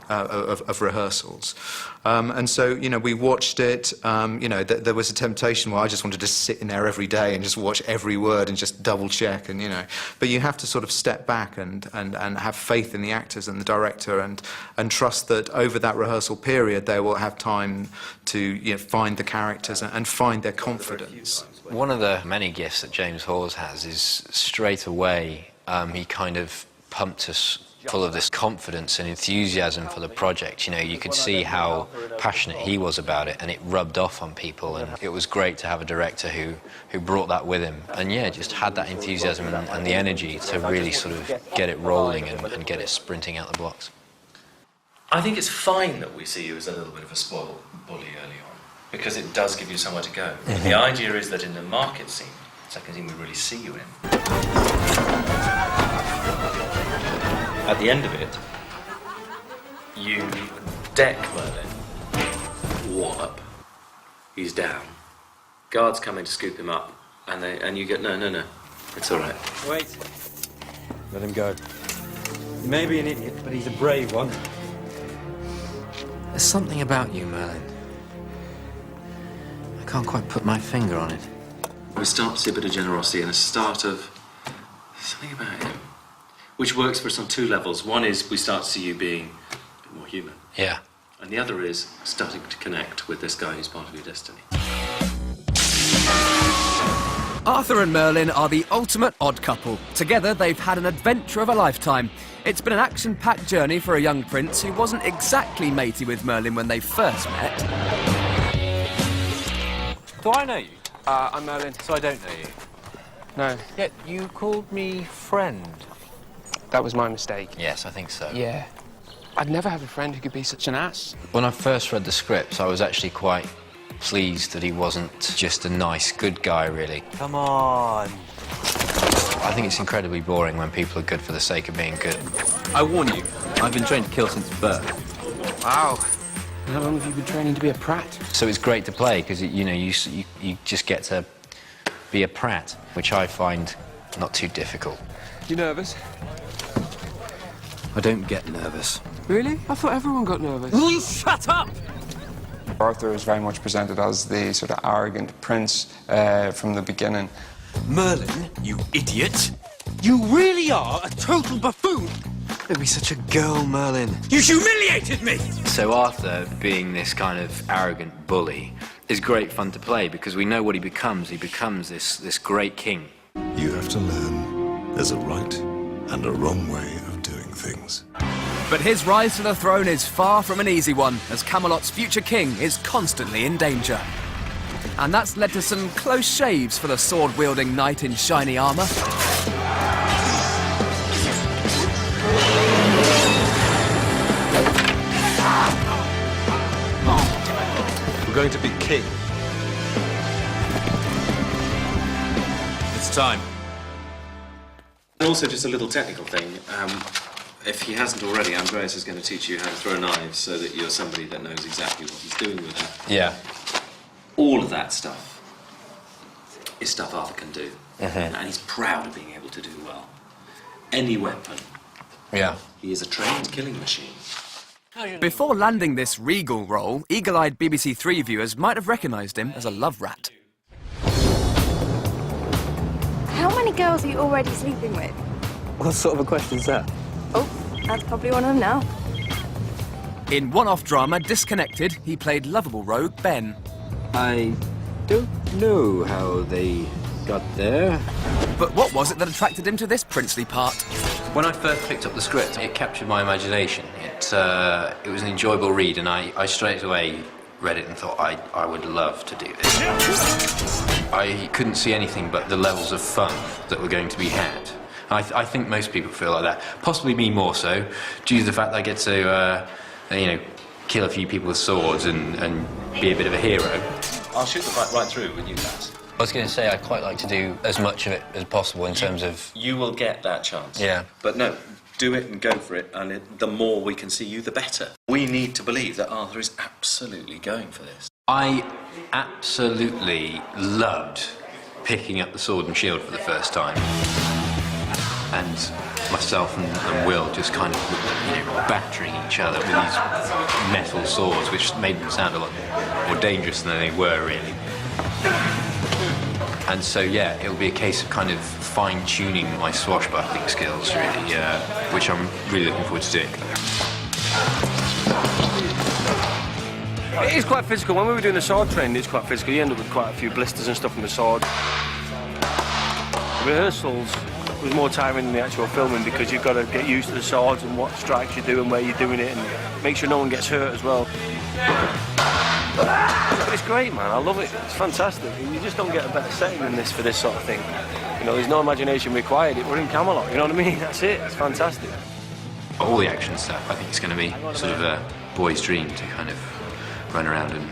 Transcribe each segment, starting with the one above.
of rehearsals. And so, you know, we watched it. You know, there was a temptation where I just wanted to sit in there every day and just watch every word and just double check, and, you know. But you have to sort of step back and have faith in the actors and the director, and trust that over that rehearsal period they will have time to, you know, find the characters and find their confidence. One of the many gifts that James Hawes has is straight away he kind of pumped us full of this confidence and enthusiasm for the project. You know, you could see how passionate he was about it, and it rubbed off on people, and it was great to have a director who brought that with him, and yeah, just had that enthusiasm and the energy to really sort of get it rolling and get it sprinting out the blocks. I think it's fine that we see you as a little bit of a spoiled bully early on, because it does give you somewhere to go. Mm-hmm. The idea is that in the market scene, second scene we really see you in, at the end of it, you deck Merlin, wallop, he's down. Guards come in to scoop him up, and you get, no, it's all right. Wait. Let him go. He may be an idiot, but he's a brave one. There's something about you, Merlin. I can't quite put my finger on it. We start to see a bit of generosity and a start of something about him, which works for us on two levels. One is we start to see you being a bit more human. Yeah. And the other is starting to connect with this guy who's part of your destiny. Arthur and Merlin are the ultimate odd couple. Together, they've had an adventure of a lifetime. It's been an action-packed journey for a young prince who wasn't exactly matey with Merlin when they first met. Do I know you? I'm Merlin. So I don't know you? No. Yet you called me friend. That was my mistake. Yes, I think so. Yeah. I'd never have a friend who could be such an ass. When I first read the script, I was actually quite pleased that he wasn't just a nice, good guy, really. Come on. I think it's incredibly boring when people are good for the sake of being good. I warn you, I've been trained to kill since birth. Wow. How long have you been training to be a prat? So it's great to play because, you know, you just get to be a prat, which I find not too difficult. You nervous? I don't get nervous. Really? I thought everyone got nervous. Will you shut up? Arthur is very much presented as the sort of arrogant prince from the beginning. Merlin, you idiot. You really are a total buffoon. Don't be such a girl, Merlin. You humiliated me! So Arthur, being this kind of arrogant bully, is great fun to play because we know what he becomes. He becomes this great king. You have to learn there's a right and a wrong way of doing things. But his rise to the throne is far from an easy one, as Camelot's future king is constantly in danger. And that's led to some close shaves for the sword-wielding knight in shiny armour. We're going to be king. It's time. And also, just a little technical thing. If he hasn't already, Andreas is going to teach you how to throw knives so that you're somebody that knows exactly what he's doing with it. Yeah. All of that stuff is stuff Arthur can do. Mm-hmm. And he's proud of being able to do well. Any weapon. Yeah. He is a trained killing machine. Before landing this regal role, eagle-eyed BBC Three viewers might have recognised him as a love rat. How many girls are you already sleeping with? What sort of a question is that? Oh, that's probably one of them now. In one-off drama Disconnected, he played lovable rogue Ben. I don't know how they got there. But what was it that attracted him to this princely part? When I first picked up the script, it captured my imagination. It was an enjoyable read, and I straight away read it and thought I would love to do this. I couldn't see anything but the levels of fun that were going to be had. I think most people feel like that. Possibly me more so, due to the fact that I get to, you know, kill a few people with swords and be a bit of a hero. I'll shoot the fight right through with you guys. I was going to say I'd quite like to do as much of it as possible in terms of... You will get that chance. Yeah. But no, do it and go for it, and the more we can see you, the better. We need to believe that Arthur is absolutely going for this. I absolutely loved picking up the sword and shield for the first time. and myself and Will just kind of, battering each other with these metal swords, which made them sound a lot more dangerous than they were, really. And so, yeah, it'll be a case of kind of fine-tuning my swashbuckling skills, really, which I'm really looking forward to doing. It is quite physical. When we were doing the sword training, it's quite physical. You end up with quite a few blisters and stuff from the sword. Rehearsals was more tiring than the actual filming because you've got to get used to the swords and what strikes you do and where you're doing it and make sure no one gets hurt as well. But it's great, man. I love it. It's fantastic. You just don't get a better setting than this for this sort of thing. There's no imagination required. We're in Camelot, you know what I mean? That's it. It's fantastic. All the action stuff, I think it's going to be sort of a boy's dream to kind of run around and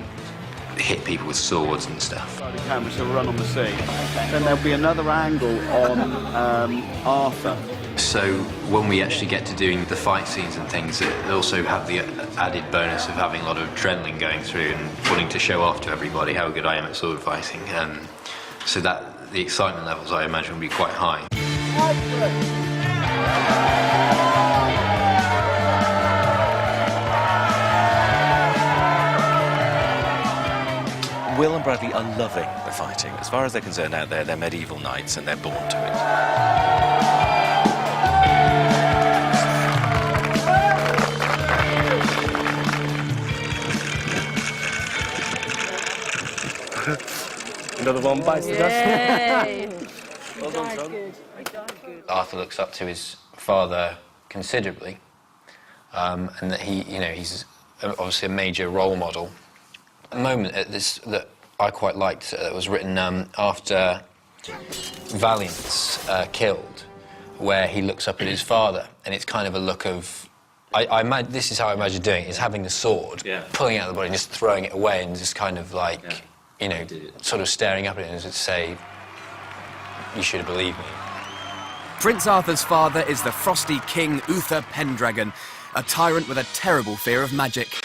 hit people with swords and stuff. The cameras will run on the sea. Then there'll be another angle on Arthur. So when we actually get to doing the fight scenes and things, it also have the added bonus of having a lot of adrenaline going through and wanting to show off to everybody how good I am at sword fighting. So that the excitement levels, I imagine, will be quite high. Will and Bradley are loving the fighting. As far as they're concerned out there, they're medieval knights and they're born to it. Another one bites the dust. Well done, son. Arthur looks up to his father considerably, and that he's obviously a major role model. A moment at this that I quite liked that was written after Valiant's killed, where he looks up at his father, and it's kind of a look of. This is how I imagine doing it: is having the sword, pulling out the body, and just throwing it away, and just kind of like, sort of staring up at it and just say, "You should have believed me." Prince Arthur's father is the frosty King Uther Pendragon, a tyrant with a terrible fear of magic.